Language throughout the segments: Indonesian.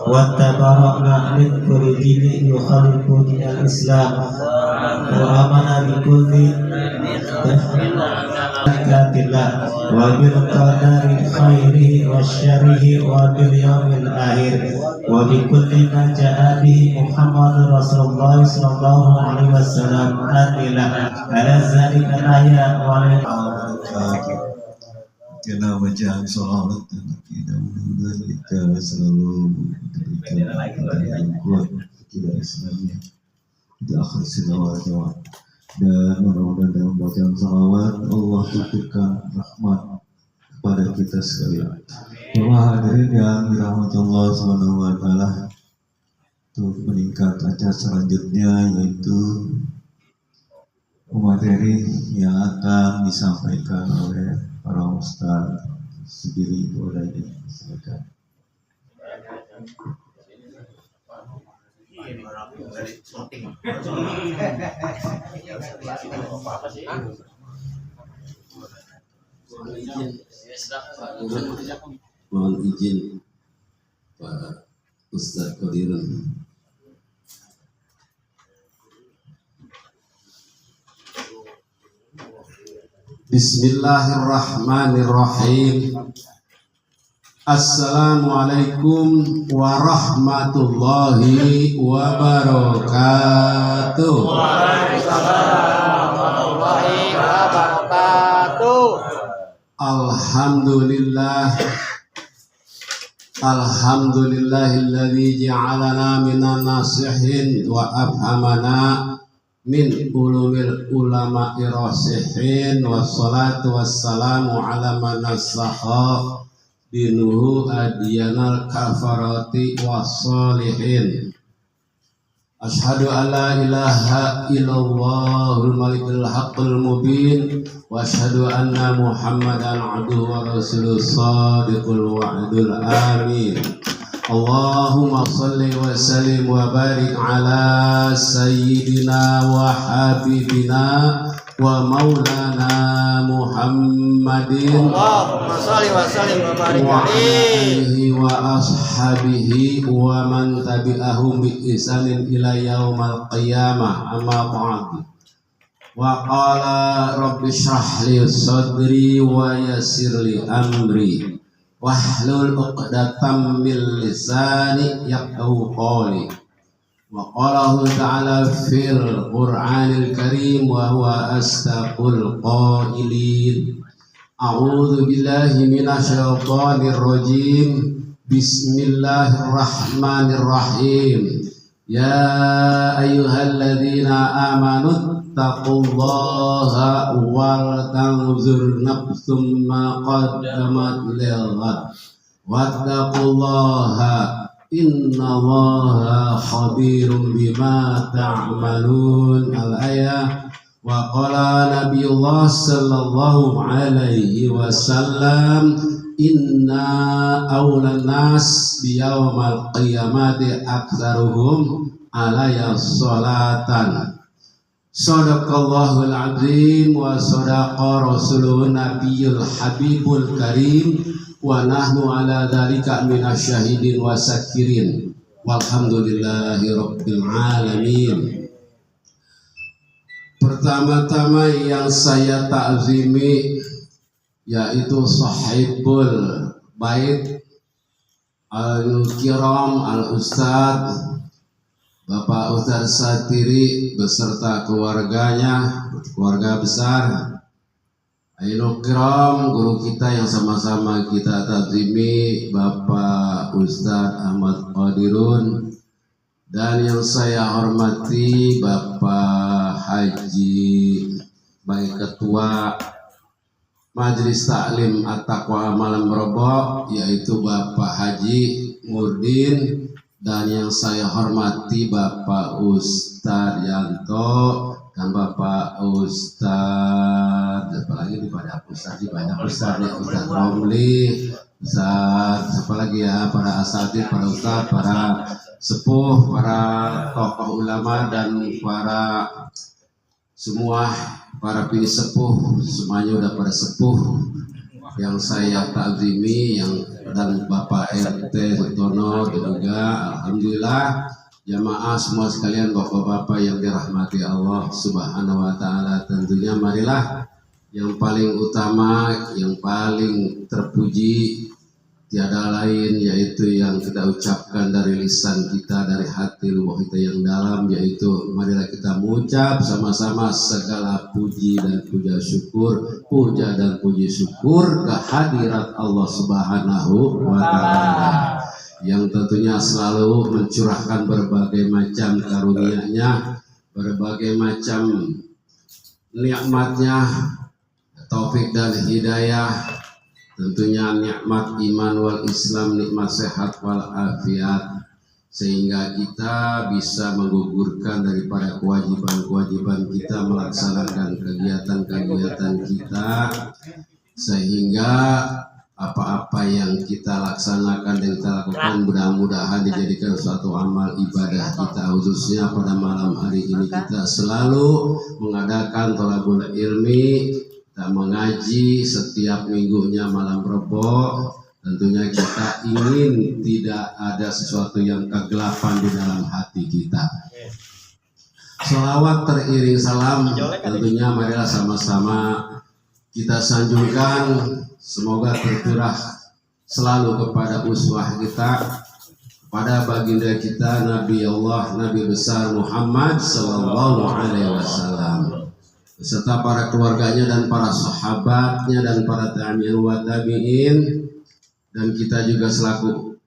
واتبرأنا من كل دين يخالف دين الإسلام وآمنا بكل بآيات الله وبالقدر خيره وشره وباليوم الآخر وبكل ما جاء به محمد رسول الله صلى الله عليه وسلم على ذلك الأحياء Kena bacaan salawat dan kita mudah-mudahan kita selalu diberikan yang kuat kita Islamnya di akhir segala jawab, dan mudah-mudahan dalam bacaan salawat Allah titipkan rahmat kepada kita sekalian. Para hadirin yang dirahmati Allah Subhanahu wa taala, untuk meningkat acara selanjutnya yaitu materi yang akan disampaikan oleh para ustaz sendiri oleh silakan. Mohon izin Pak Ustaz Qadirun. Bismillahirrahmanirrahim. Assalamualaikum warahmatullahi wabarakatuh. Waalaikumsalam warahmatullahi wabarakatuh. Alhamdulillahilladzi ja'alana minan nasihin wa afhamana min ulumil ulama'i rasihin, wassalatu wassalamu ala man nassaha dinuhu adiyanal kafarati wassalihin. Ashhadu an la ilaha illallahul malikul haqqul mubin wa ashhadu anna muhammadan abduhu wa rasuluh sadiqul wa'dul amin. Allahumma salli wa sallim wa barik ala sayyidina wa habibina wa maulana Muhammadin Allahumma salli wa sallim wa barik alaihi wa ashabihi wa man tabi'ahum bi ihsanin ila yaumal qiyamah, amma ba'd. Wa qala rabbi shrah li sadri wa yassir li amri wahlul 'uqdatam min lisani yafqahu qawli. Wa qala ta'ala fil Qur'anil Karim wa huwa astaqul qailin. A'udzu billahi minasyaitonir rajim. Bismillahirrahmanirrahim. Ya ayyuhalladzina amanu taqullaha wal tanzur nafsum ma qaddamat lighad wattaqullaha innallaha khabirum bima ta'malun. Al-ayah. Wa qala nabiyullah sallallahu alaihi wasallam inna awlan nas biyaumal qiyamati aktsaruhum alaya sholatan. Sadaqallahul azim wa sadaqa rasuluhun nabiyul habibul karim wa nahnu ala dzalika minasyahidin wa sakirin walhamdulillahi rabbil alamin. Pertama-tama yang saya ta'zimi yaitu sahibul bait al-kiram al-ustadz Bapak Ustadz Satiri beserta keluarganya, keluarga besar Ainul Kiram, guru kita yang sama-sama kita ta'zimi, Bapak Ustadz Ahmad Qadirun, dan yang saya hormati Bapak Haji sebagai Ketua Majelis Taklim At-Taqwa Malam Merobok, yaitu Bapak Haji Murdin, dan yang saya hormati Bapak Ustadz Yanto dan Bapak Ustadz, apalagi pada Ustadz banyak Ustadz ya, Ustadz Romli, Ustadz apalagi ya, para asatidz, para Ustadz, para sepuh, para tokoh ulama dan para semua para pilih sepuh, semuanya udah pada sepuh yang saya takzimi dan Bapak RT Sutono juga alhamdulillah, jamaah semua sekalian, bapak-bapak yang dirahmati Allah Subhanahu wa taala. Tentunya marilah yang paling utama, yang paling terpuji tiada lain yaitu yang kita ucapkan dari lisan kita, dari hati lubuk kita yang dalam, yaitu marilah kita mengucap sama-sama segala puji dan puja dan puji syukur kehadirat Allah Subhanahu wa taala yang tentunya selalu mencurahkan berbagai macam karunia-Nya, berbagai macam nikmatnya, taufik dan hidayah. Tentunya nikmat iman wal Islam, nikmat sehat wal afiat, sehingga kita bisa menggugurkan daripada kewajiban-kewajiban kita, melaksanakan kegiatan-kegiatan kita, sehingga apa-apa yang kita laksanakan dan kita lakukan mudah-mudahan dijadikan suatu amal ibadah kita, khususnya pada malam hari ini kita selalu mengadakan thalabul ilmi, kita mengaji setiap minggunya malam Rebo. Tentunya kita ingin tidak ada sesuatu yang kegelapan di dalam hati kita. Sholawat teriring salam tentunya marilah sama-sama kita sanjungkan, semoga tercurah selalu kepada uswah kita, pada baginda kita Nabi Allah, Nabi besar Muhammad sallallahu alaihi wasallam, beserta para keluarganya dan para sahabatnya dan para tabi'in wa tabi'in, dan kita juga selaku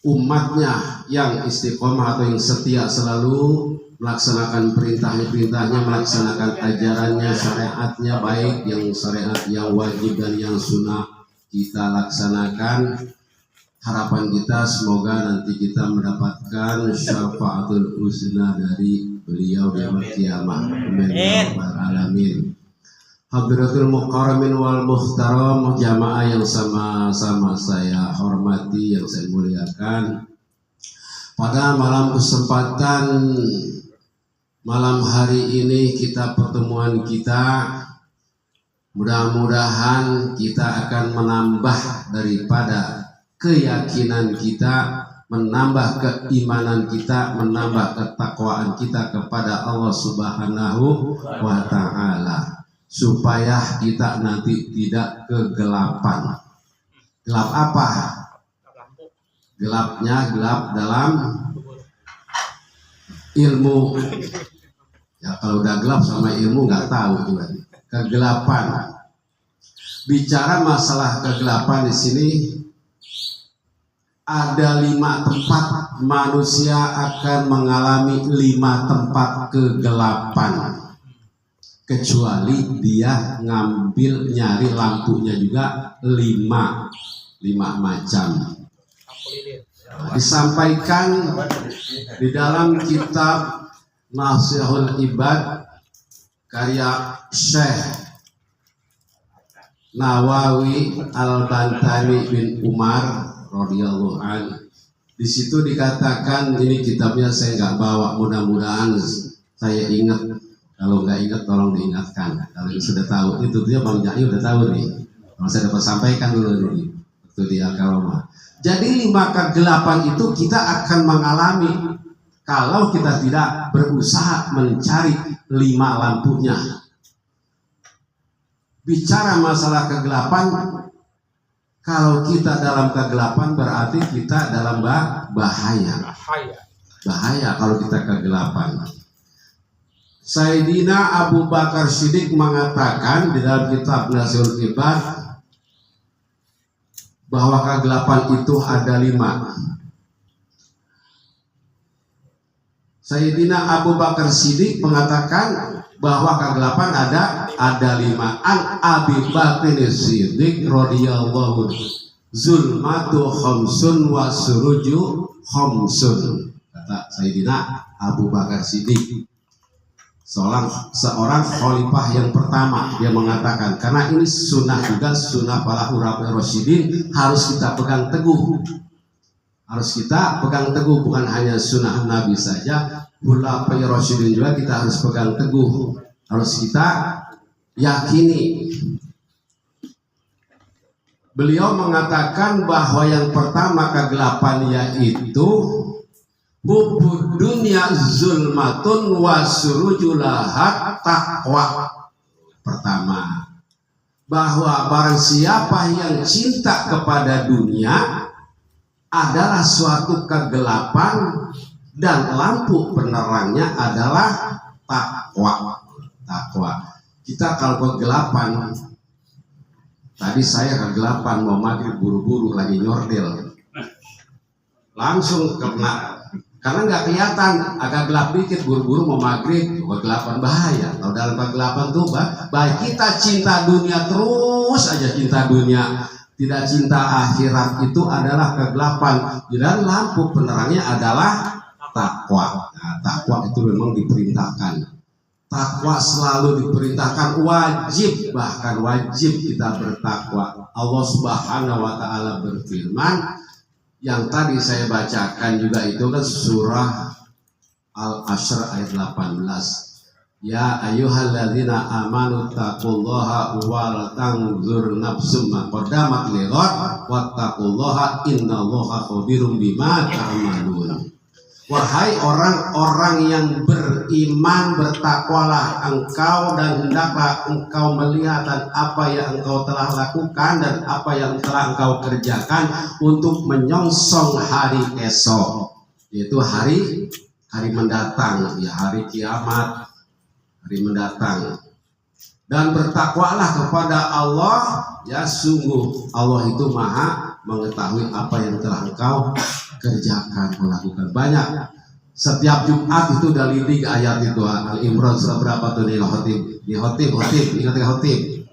umatnya yang istiqomah atau yang setia selalu melaksanakan perintahnya, melaksanakan ajarannya, syariatnya, baik yang syariat yang wajib dan yang sunnah kita laksanakan. Harapan kita semoga nanti kita mendapatkan syafaatul husna dari beliau di yaumul qiyamah. Amin ya rabbal alamin. Hadratul mukarramin wal muhtaram, jamaah yang sama-sama saya hormati, yang saya muliakan. Pada malam kesempatan malam hari ini pertemuan kita, mudah-mudahan kita akan menambah daripada keyakinan kita, menambah keimanan kita, menambah ketakwaan kita kepada Allah Subhanahu wa taala, supaya kita nanti tidak kegelapan. Gelap apa? Gelapnya gelap dalam ilmu. Ya kalau udah gelap sama ilmu nggak tahu juga. Kegelapan. Bicara masalah kegelapan di sini, ada 5 tempat manusia akan mengalami 5 tempat kegelapan, kecuali dia nyari lampunya juga 5 macam. Disampaikan di dalam kitab Nasihul Ibad karya Syekh Nawawi Al-Bantani bin Umar radhiyallahu anhu. Di situ dikatakan, ini kitabnya saya nggak bawa, mudah-mudahan saya ingat. Kalau nggak ingat tolong diingatkan. Kalau sudah tahu, itu dia Bang Jai udah tahu nih. Kalau saya dapat sampaikan dulu nih, itu dia Al-Karomah. Jadi 5 kegelapan itu kita akan mengalami kalau kita tidak berusaha mencari 5 lampunya. Bicara masalah kegelapan, kalau kita dalam kegelapan berarti kita dalam bahaya. Bahaya kalau kita kegelapan. Sayyidina Abu Bakar Siddiq mengatakan di dalam kitab Nasihul Ibad bahwa kegelapan itu ada 5. Sayyidina Abu Bakar Siddiq mengatakan bahwa kegelapan ada 5. An Abi Bakar Siddiq radhiyallahu zulmatu khamsun wa suruju khamsun. Kata Sayyidina Abu Bakar Siddiq, seorang khalifah yang pertama, dia mengatakan, karena ini sunnah juga, sunnah para ulama rasyidin, harus kita pegang teguh. Harus kita pegang teguh, bukan hanya sunnah Nabi saja, ulama rasyidin juga kita harus pegang teguh. Harus kita yakini. Beliau mengatakan bahwa yang pertama kegelapan yaitu hubud dunia zulmatun wa surujulahat taqwa. Pertama, bahwa barang siapa yang cinta kepada dunia adalah suatu kegelapan dan lampu penerangnya adalah takwa. Kita kalau kegelapan, tadi saya kegelapan mau maghrib buru-buru lagi nyordel, langsung kena. Karena nggak kelihatan, agak gelap dikit, buru-buru mau maghrib, kegelapan bahaya. Kalau dalam kegelapan tuh bahaya. Kita cinta dunia terus aja cinta dunia, tidak cinta akhirat, itu adalah kegelapan. Dan lampu penerangnya adalah takwa. Nah, takwa itu memang diperintahkan. Takwa selalu diperintahkan, wajib, bahkan wajib kita bertakwa. Allah Subhanahu wa Ta'ala berfirman, yang tadi saya bacakan juga itu kan surah Al-Ashr ayat 18. Ya ayyuhalladzina amanu taqullaha wal tanzur nafsum ma qaddamat lighad wattaqullaha innallaha khabirum bima ta'malun. Wahai orang-orang yang beriman, bertakwalah engkau dan hendaklah engkau melihat dan apa yang engkau telah lakukan dan apa yang telah engkau kerjakan untuk menyongsong hari esok, yaitu hari mendatang, ya hari kiamat, hari mendatang. Dan bertakwalah kepada Allah, ya sungguh Allah itu maha mengetahui apa yang telah engkau kerjakan, melakukan. Banyak setiap Jumat itu dari 3 ayat itu. Al-Imran surah berapa tuh nih khotib ingat khotib.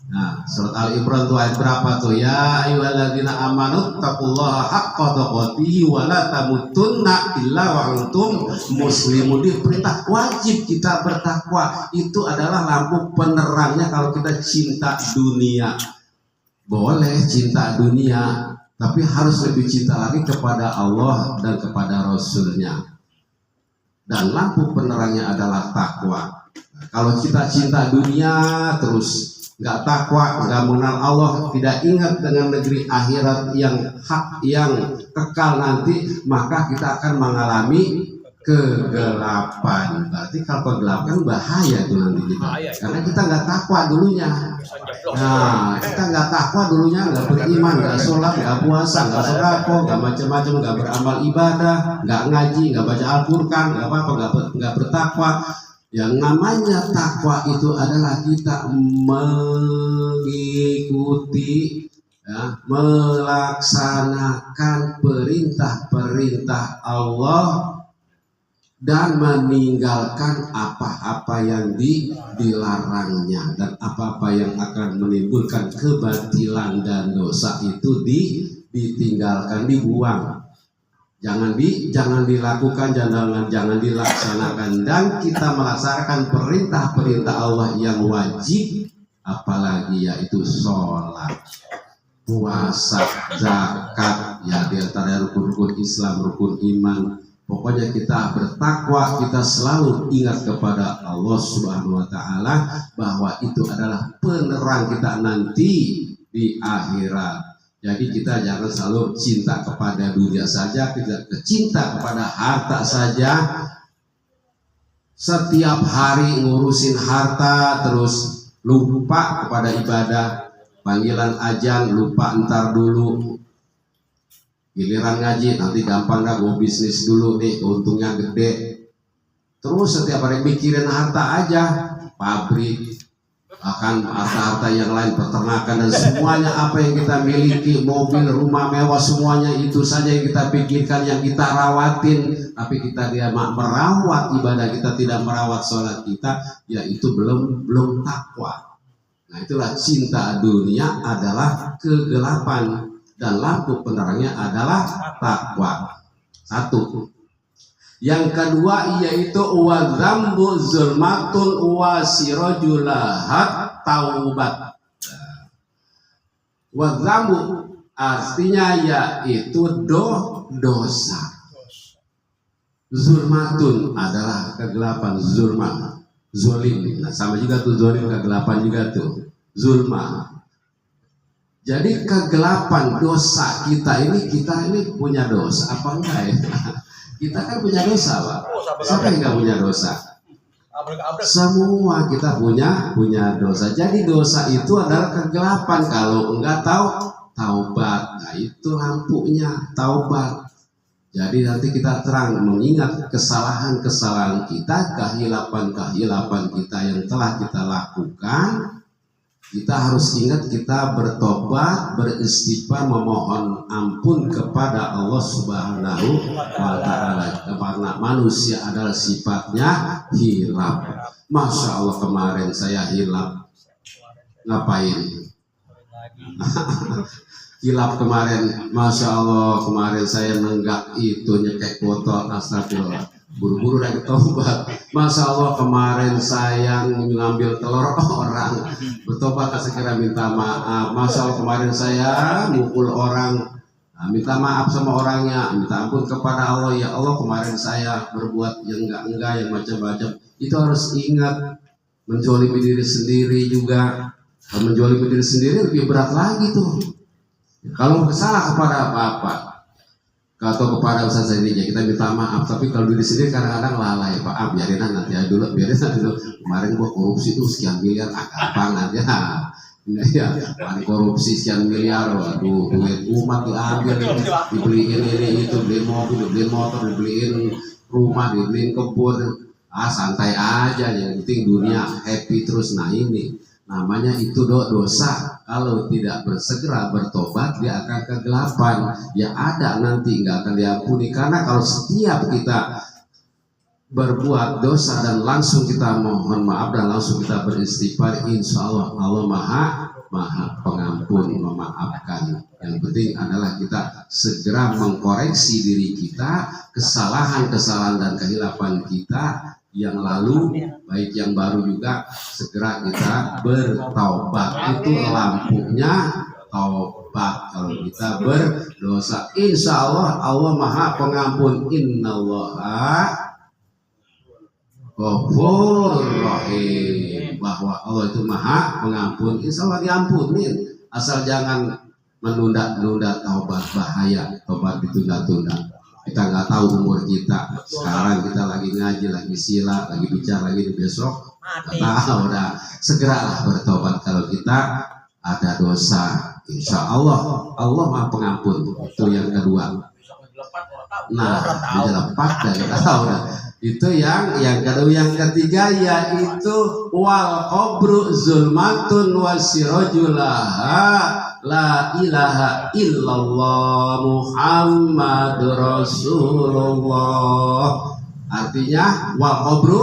Nah, surat Al-Imran tuh ayat berapa tuh? Ya ayyuhalladzina amanu taqullaha haqqa tuqatih wa la tamutunna illa wa antum muslimun. Diperintah wajib kita bertakwa. Itu adalah lampu penerangnya kalau kita cinta dunia. Boleh cinta dunia, tapi harus lebih cinta lagi kepada Allah dan kepada Rasulnya. Dan lampu penerangnya adalah takwa. Nah, kalau kita cinta dunia terus nggak takwa, nggak mengenal Allah, tidak ingat dengan negeri akhirat yang hak, yang kekal nanti, maka kita akan mengalami kegelapan. Berarti kalau kegelapan bahaya tuh nanti kita, karena kita nggak takwa dulunya. Nah, kita nggak takwa dulunya, nggak beriman, nggak sholat, nggak puasa, nggak sedekah, nggak macam-macam, nggak beramal ibadah, nggak ngaji, nggak baca Al-Qur'an, nggak apa-apa, nggak bertakwa. Yang namanya takwa itu adalah kita mengikuti, ya, melaksanakan perintah-perintah Allah dan meninggalkan apa-apa yang dilarangnya, dan apa-apa yang akan menimbulkan kebatilan dan dosa itu ditinggalkan, dibuang. Jangan dilakukan, jangan dilaksanakan. Dan kita melaksanakan perintah-perintah Allah yang wajib, apalagi yaitu sholat, puasa, zakat, ya diantara rukun-rukun Islam, rukun iman. Pokoknya kita bertakwa, kita selalu ingat kepada Allah Subhanahu wa Ta'ala bahwa itu adalah penerang kita nanti di akhirat. Jadi kita jangan selalu cinta kepada dunia saja, tidak cinta kepada harta saja. Setiap hari ngurusin harta terus lupa kepada ibadah. Panggilan azan lupa ntar dulu. Giliran ngaji nanti gampang dah, gue bisnis dulu nih, untungnya gede. Terus setiap hari mikirin harta aja, pabrik, bahkan harta-harta yang lain, peternakan dan semuanya apa yang kita miliki, mobil, rumah mewah, semuanya itu saja yang kita pikirkan, yang kita rawatin. Tapi kita tidak merawat ibadah kita, tidak merawat sholat kita, ya itu belum takwa. Nah itulah cinta dunia adalah kegelapan. Dan lampu penerangnya adalah takwa. Satu. Yang kedua yaitu wa dzambu zulmatun wa sirajulahat taubat. Wa dzambu artinya yaitu dosa. Zulmatun adalah kegelapan, zulma, zolim. Nah sama juga tuh zolim, kegelapan juga tuh, zulma. Jadi kegelapan dosa kita ini punya dosa apa enggak ya? Kita kan punya dosa, Pak. Siapa yang nggak punya dosa? Semua kita punya dosa. Jadi dosa itu adalah kegelapan. Kalau enggak taubat, nah itu lampunya taubat. Jadi nanti kita terang mengingat kesalahan-kesalahan kita, kehilapan-kehilapan kita yang telah kita lakukan. Kita harus ingat kita bertobat, beristighfar, memohon ampun kepada Allah Subhanahu wa Ta'ala. Karena manusia adalah sifatnya hilaf. Masya Allah, kemarin saya hilaf. Ngapain? Hilaf kemarin, Masya Allah, kemarin saya nenggak itu nyekek botol, astagfirullah. Buru-buru dari tobat. Masya Allah, kemarin saya ngambil telur orang, bertobat segera minta maaf. Masya Allah, kemarin saya mukul orang, minta maaf sama orangnya, minta ampun kepada Allah. Ya Allah, kemarin saya berbuat yang enggak yang macam-macam. Itu harus ingat, menjolimi diri sendiri juga. Kalau menjolimi diri sendiri lebih berat lagi tuh. Kalau salah kepada apa-apa atau kepada usaha ini ya kita minta maaf, tapi kalau diri sendiri kadang-kadang lalai, Pak, biarin nanti dulu. Kemarin gua korupsi tuh sekian miliar, gampang aja. Ya, korupsi sekian miliar, waduh, duit umat diambil, dibeliin ini itu, beliin mobil, dibeliin motor, dibeliin rumah, dibeliin kebun. Santai aja, yang penting dunia happy terus. Nah ini namanya itu dosa. Kalau tidak bersegera bertobat, dia akan kegelapan. Ya ada nanti nggak akan diampuni. Karena kalau setiap kita berbuat dosa dan langsung kita mohon maaf dan langsung kita beristighfar, insya Allah Allah maha pengampun, memaafkan. Yang penting adalah kita segera mengkoreksi diri kita, kesalahan-kesalahan dan kehilapan kita yang lalu, baik yang baru juga, segera kita bertaubat. Itu lampunya taubat. Kalau kita berdosa, insya Allah Allah maha pengampun. Innallaha ghafurur rahim. Bahwa Allah itu maha pengampun, insya Allah diampunin. Asal jangan menunda-nunda taubat, bahaya taubat ditunda-tunda. Kita nggak tahu umur kita. Sekarang kita lagi ngaji, lagi sila, lagi bicara lagi besok. Nggak tahu. Udah segeralah bertobat kalau kita ada dosa. Insya Allah Allah maha pengampun. Itu yang kedua. Nah, dilepas dari tahu. Itu yang kedua. Yang ketiga yaitu wal qabru zulmatun wasirajulaha la ilaha illallah Muhammadur Rasulullah. Artinya wal qabru,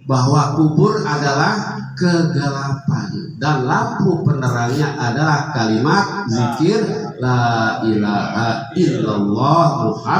bahwa kubur adalah kegelapan dan lampu penerangnya adalah kalimat zikir la ilaha illallah Muhammad